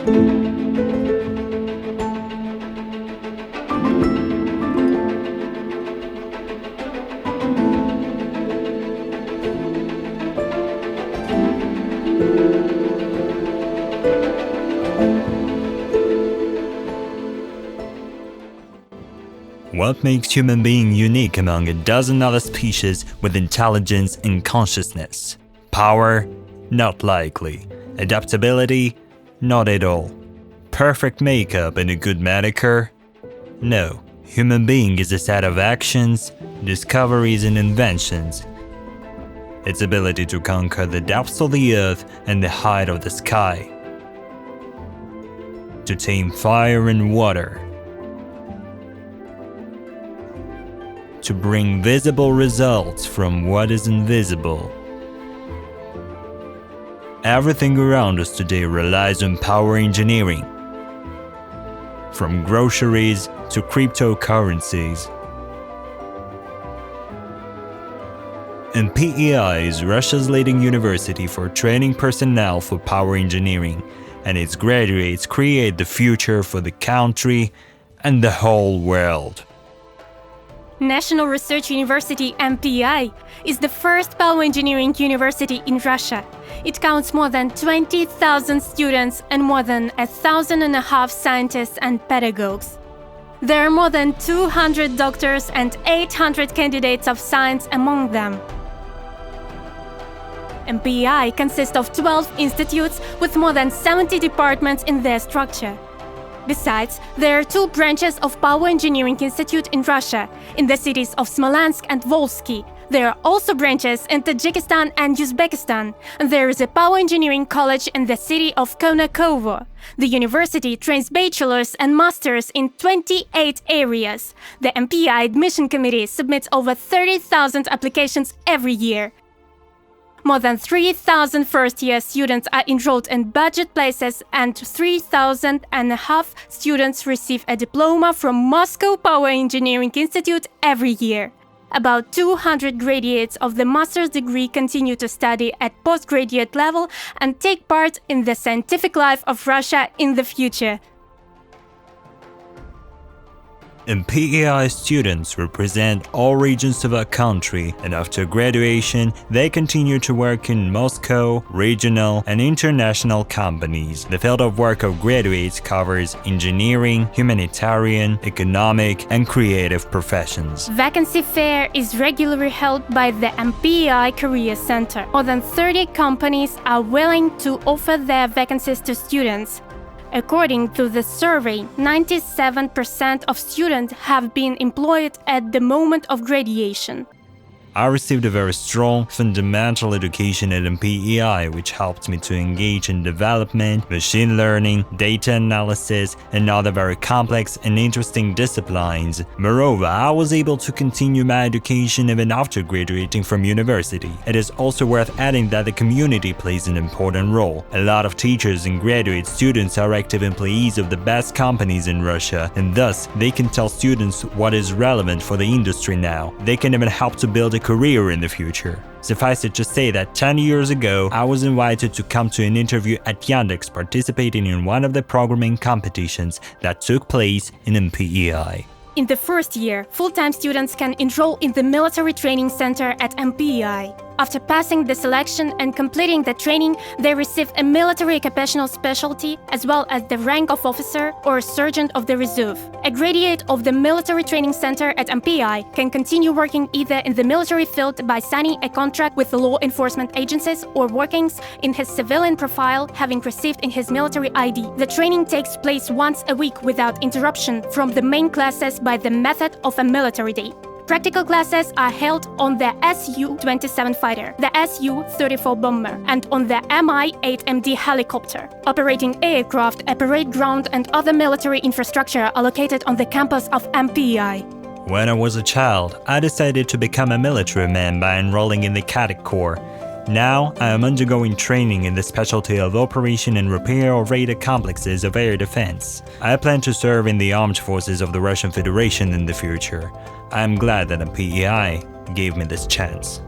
What makes human being unique among a dozen other species with intelligence and consciousness? Power? Not likely. Adaptability? Not at all. Perfect makeup and a good manicure? No. Human being is a set of actions, discoveries and inventions. Its ability to conquer the depths of the earth and the height of the sky. To tame fire and water. To bring visible results from what is invisible. Everything around us today relies on power engineering. From groceries to cryptocurrencies. MPEI is Russia's leading university for training personnel for power engineering, and its graduates create the future for the country and the whole world. National Research University MPEI is the first power engineering university in Russia. It counts more than 20,000 students and more than 1,500 scientists and pedagogues. There are more than 200 doctors and 800 candidates of science among them. MPEI consists of 12 institutes with more than 70 departments in their structure. Besides, there are 2 branches of Power Engineering Institute in Russia, in the cities of Smolensk and Volsky. There are also branches in Tajikistan and Uzbekistan, and there is a Power Engineering College in the city of Konakovo. The university trains bachelors and masters in 28 areas. The MPEI Admission Committee submits over 30,000 applications every year. More than 3,000 first-year students are enrolled in budget places and 3,500 students receive a diploma from Moscow Power Engineering Institute every year. About 200 graduates of the master's degree continue to study at postgraduate level and take part in the scientific life of Russia in the future. MPEI students represent all regions of our country, and after graduation, they continue to work in Moscow, regional, and international companies. The field of work of graduates covers engineering, humanitarian, economic, and creative professions. Vacancy fair is regularly held by the MPEI Career Center. More than 30 companies are willing to offer their vacancies to students. According to the survey, 97% of students have been employed at the moment of graduation. I received a very strong, fundamental education at MPEI, which helped me to engage in development, machine learning, data analysis, and other very complex and interesting disciplines. Moreover, I was able to continue my education even after graduating from university. It is also worth adding that the community plays an important role. A lot of teachers and graduate students are active employees of the best companies in Russia, and thus they can tell students what is relevant for the industry now. They can even help to build a career in the future. Suffice it to say that 10 years ago, I was invited to come to an interview at Yandex, participating in one of the programming competitions that took place in MPEI. In the first year, full-time students can enroll in the military training center at MPEI. After passing the selection and completing the training, they receive a military occupational specialty as well as the rank of officer or sergeant of the reserve. A graduate of the military training center at MPEI can continue working either in the military field by signing a contract with the law enforcement agencies or working in his civilian profile, having received in his military ID. The training takes place once a week without interruption from the main classes by the method of a military day. Practical classes are held on the Su-27 fighter, the Su-34 bomber, and on the Mi-8MD helicopter. Operating aircraft, a parade ground, and other military infrastructure are located on the campus of MPEI. When I was a child, I decided to become a military man by enrolling in the Cadet Corps. Now, I am undergoing training in the specialty of operation and repair of radar complexes of air defense. I plan to serve in the armed forces of the Russian Federation in the future. I am glad that MPEI gave me this chance.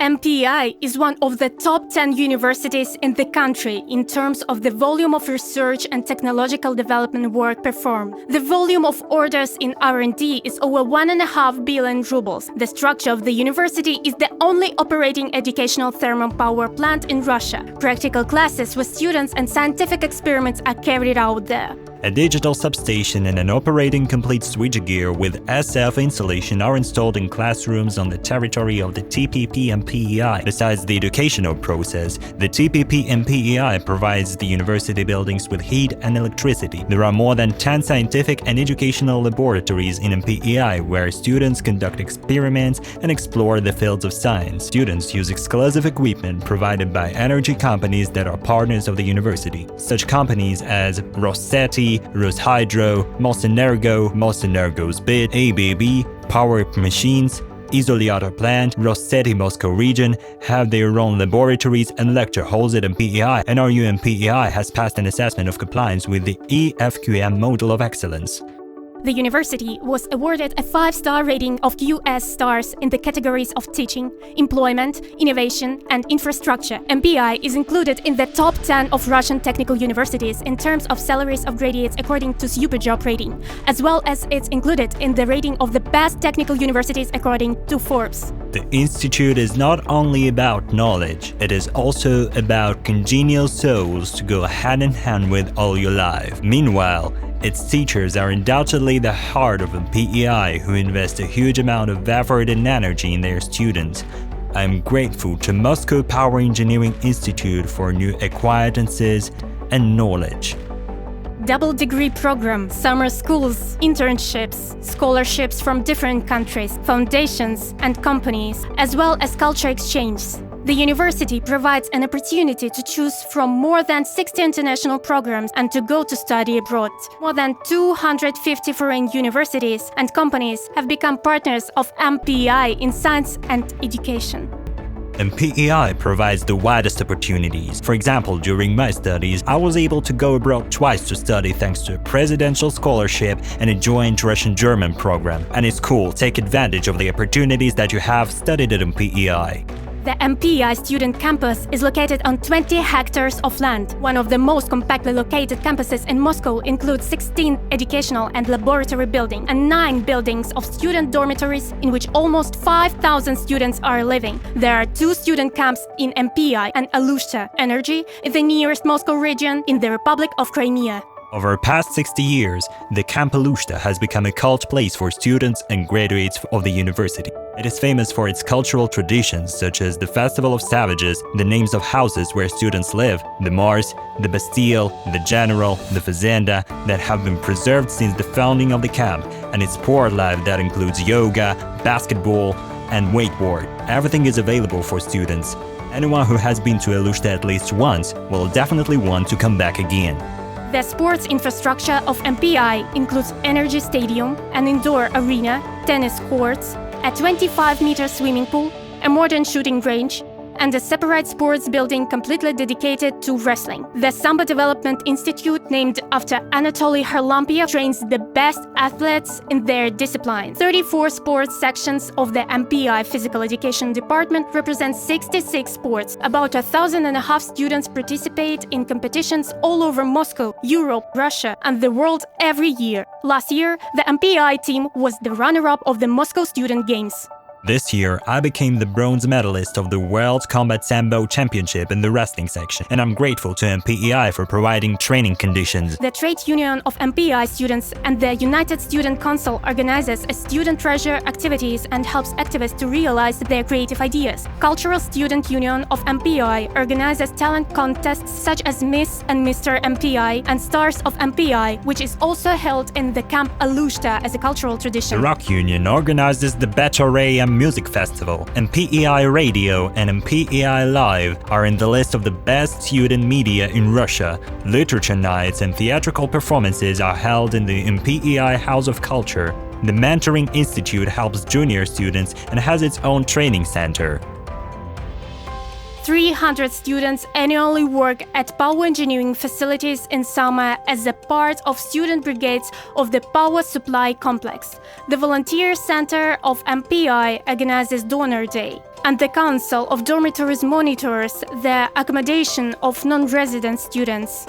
MPEI is one of the top 10 universities in the country in terms of the volume of research and technological development work performed. The volume of orders in R&D is over 1.5 billion rubles. The structure of the university is the only operating educational thermal power plant in Russia. Practical classes with students and scientific experiments are carried out there. A digital substation and an operating complete switchgear with SF installation are installed in classrooms on the territory of the TPP MPEI. Besides the educational process, the TPP MPEI provides the university buildings with heat and electricity. There are more than 10 scientific and educational laboratories in MPEI where students conduct experiments and explore the fields of science. Students use exclusive equipment provided by energy companies that are partners of the university. Such companies as Rossetti, Roshydro, Mosenergo's BIT, ABB, Power Machines, Izoliator Plant, Rossetti Moscow region have their own laboratories and lecture halls at MPEI, and RUMPEI has passed an assessment of compliance with the EFQM Model of Excellence. The university was awarded a 5-star rating of US stars in the categories of teaching, employment, innovation, and infrastructure. MPEI is included in the top 10 of Russian technical universities in terms of salaries of graduates according to Superjob rating, as well as it's included in the rating of the best technical universities according to Forbes. The institute is not only about knowledge, it is also about congenial souls to go hand in hand with all your life. Meanwhile, its teachers are undoubtedly the heart of MPEI, who invest a huge amount of effort and energy in their students. I am grateful to Moscow Power Engineering Institute for new acquaintances and knowledge. Double degree program, summer schools, internships, scholarships from different countries, foundations and companies, as well as culture exchanges. The university provides an opportunity to choose from more than 60 international programs and to go to study abroad. More than 250 foreign universities and companies have become partners of MPEI in science and education. MPEI provides the widest opportunities. For example, during my studies, I was able to go abroad twice to study thanks to a presidential scholarship and a joint Russian-German program. And it's cool, take advantage of the opportunities that you have studied at MPEI. The MPEI student campus is located on 20 hectares of land. One of the most compactly located campuses in Moscow includes 16 educational and laboratory buildings and 9 buildings of student dormitories in which almost 5,000 students are living. There are 2 student camps in MPEI and Alushta Energy in the nearest Moscow region in the Republic of Crimea. Over the past 60 years, the Camp Alushta has become a cult place for students and graduates of the university. It is famous for its cultural traditions such as the Festival of Savages, the names of houses where students live, the Mars, the Bastille, the General, the Fazenda that have been preserved since the founding of the camp, and its sport life that includes yoga, basketball, and wakeboard. Everything is available for students. Anyone who has been to Alushta at least once will definitely want to come back again. The sports infrastructure of MPEI includes energy stadium, an indoor arena, tennis courts, a 25-meter swimming pool, a modern shooting range, and a separate sports building completely dedicated to wrestling. The Sambo Development Institute, named after Anatoly Harlampia, trains the best athletes in their discipline. 34 sports sections of the MPEI Physical Education Department represent 66 sports. About 1,500 students participate in competitions all over Moscow, Europe, Russia, and the world every year. Last year, the MPEI team was the runner-up of the Moscow Student Games. This year, I became the bronze medalist of the World Combat Sambo Championship in the wrestling section, and I'm grateful to MPEI for providing training conditions. The Trade Union of MPEI students and the United Student Council organizes a student treasure activities and helps activists to realize their creative ideas. Cultural Student Union of MPEI organizes talent contests such as Miss and Mr. MPEI and Stars of MPEI, which is also held in the Camp Alushta as a cultural tradition. The Rock Union organizes the Betoray Music Festival. MPEI Radio and MPEI Live are in the list of the best student media in Russia. Literature nights and theatrical performances are held in the MPEI House of Culture. The Mentoring Institute helps junior students and has its own training center. 300 students annually work at power engineering facilities in summer as a part of student brigades of the power supply complex. The Volunteer Center of MPEI organizes Donor Day. and the Council of Dormitories monitors the accommodation of non-resident students.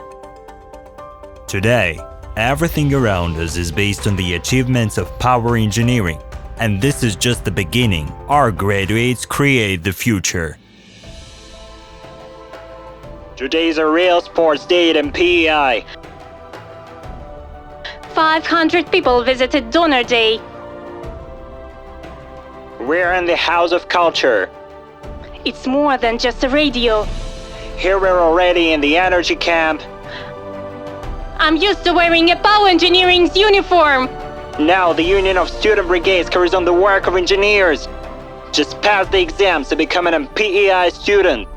Today, everything around us is based on the achievements of power engineering, and this is just the beginning. Our graduates create the future. Today is a real sports day at MPEI. 500 people visited Donor Day. We're in the House of Culture. It's more than just a radio. Here we're already in the energy camp. I'm used to wearing a power engineering's uniform. Now the Union of Student Brigades carries on the work of engineers. Just pass the exams to become an MPEI student.